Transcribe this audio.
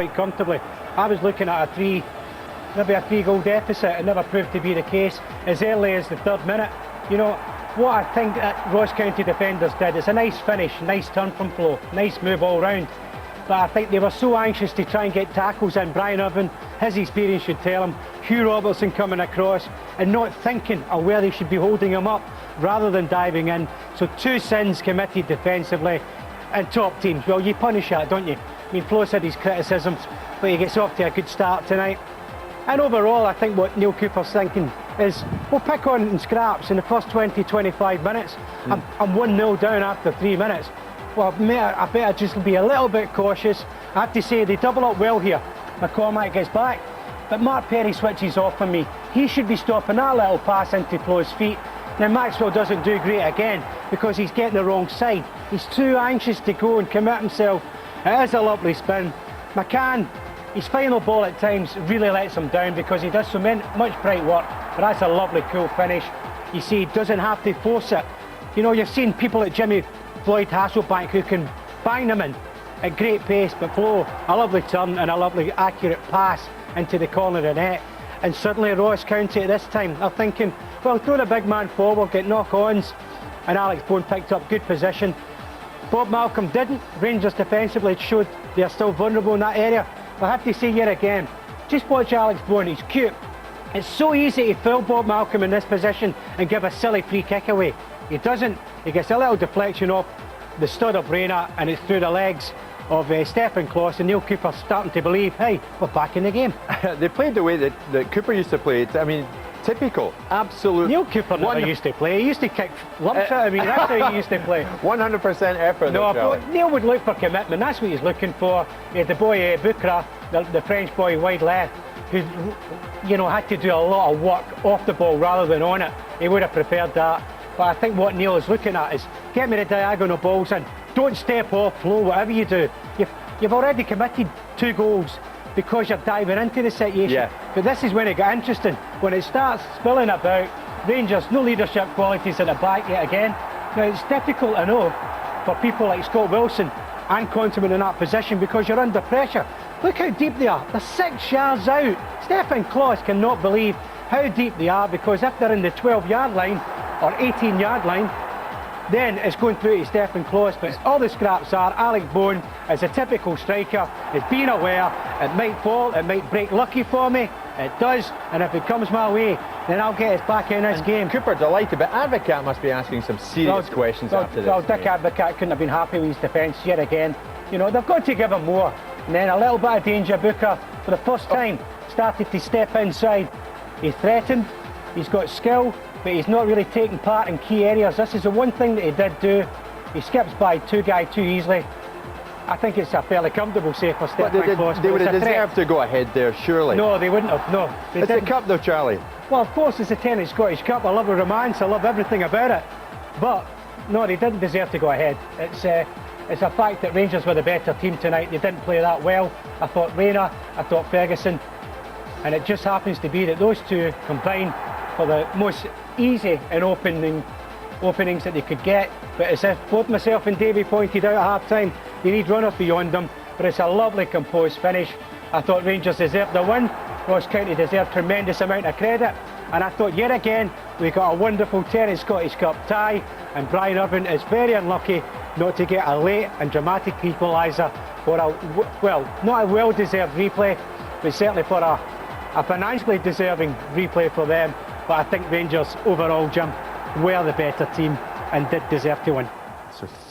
quite comfortably. I was looking at maybe a 3-goal deficit. It never proved to be the case as early as the 3rd minute. You know, what I think that Ross County defenders did, it's a nice finish, nice turn from Flo, nice move all round. But I think they were so anxious to try and get tackles in. Brian Irvine, his experience should tell him, Hugh Robertson coming across and not thinking of where they should be holding him up rather than diving in. So 2 sins committed defensively. And top teams, well, you punish that, don't you? I mean, Flo said his criticisms, but he gets off to a good start tonight. And overall, I think what Neil Cooper's thinking is, we'll pick on in scraps in the first 20-25 minutes. I'm 1-0 down after 3 minutes. Well, I better just be a little bit cautious. I have to say, they double up well here. McCormack gets back, but Mark Perry switches off on me. He should be stopping that little pass into Flo's feet. Now Maxwell doesn't do great again because he's getting the wrong side. He's too anxious to go and commit himself. It is a lovely spin. McCann, his final ball at times really lets him down because he does so much bright work, but that's a lovely cool finish. You see, he doesn't have to force it. You know, you've seen people like Jimmy Floyd Hasselbank who can bang them in at great pace, but Flo, a lovely turn and a lovely accurate pass into the corner of the net. And suddenly Ross County at this time are thinking, well, throw the big man forward, get knock-ons, and Alex Bone picked up good position. Bob Malcolm didn't. Rangers defensively showed they're still vulnerable in that area. I have to say here again, just watch Alex Bone, he's cute. It's so easy to foul Bob Malcolm in this position and give a silly free kick away. He doesn't. He gets a little deflection off the stud of Reyna and it's through the legs of Stefan Klos, and Neil Cooper's starting to believe, hey, we're back in the game. They played the way that Cooper used to play. I mean, typical, absolute. Neil Cooper never used to play. He used to kick lumps at me. That's how he used to play. 100% effort. No, but Neil would look for commitment. That's what he's looking for. He had the boy Bukra, the French boy wide left, who, you know, had to do a lot of work off the ball rather than on it. He would have preferred that. But I think what Neil is looking at is, get me the diagonal balls in. Don't step off, Flo, whatever you do. You've already committed 2 goals because you're diving into the situation. Yeah. But this is when it got interesting. When it starts spilling about, Rangers, no leadership qualities at the back yet again. Now, it's difficult, I know, for people like Scott Wilson and Conterman in that position because you're under pressure. Look how deep they are. They're 6 yards out. Stefan Klos cannot believe how deep they are because if they're in the 12-yard line or 18-yard line, then it's going through to Stefan Klos. But all the scraps are Alex Bone, as a typical striker, is being aware it might fall, it might break lucky for me. It does, and if it comes my way, then I'll get us back in this game. Cooper delighted, but Advocat must be asking some serious questions after this. Well, Dick Advocat couldn't have been happy with his defence yet again. You know, they've got to give him more. And then a little bit of danger. Booker, for the first time, started to step inside. He threatened, he's got skill, but he's not really taking part in key areas. This is the one thing that he did do. He skips by 2 guys too easily. I think it's a fairly comfortable save for Stefan Klos. They would have deserved to go ahead there, surely. No, they wouldn't have, no. It's the cup though, Charlie. Well, of course it's the tennis Scottish Cup. I love the romance, I love everything about it. But, no, they didn't deserve to go ahead. It's a fact that Rangers were the better team tonight. They didn't play that well. I thought Reyna, I thought Ferguson. And it just happens to be that those two combined for the most easy and openings that they could get. But as if both myself and Davey pointed out at half-time, they need runners beyond them. But it's a lovely composed finish. I thought Rangers deserved the win. Ross County deserved tremendous amount of credit. And I thought yet again, we got a wonderful tennis Scottish Cup tie. And Brian Irvine is very unlucky not to get a late and dramatic equaliser for not a well-deserved replay, but certainly for a financially deserving replay for them. But I think Rangers overall, Jim, were the better team and did deserve to win.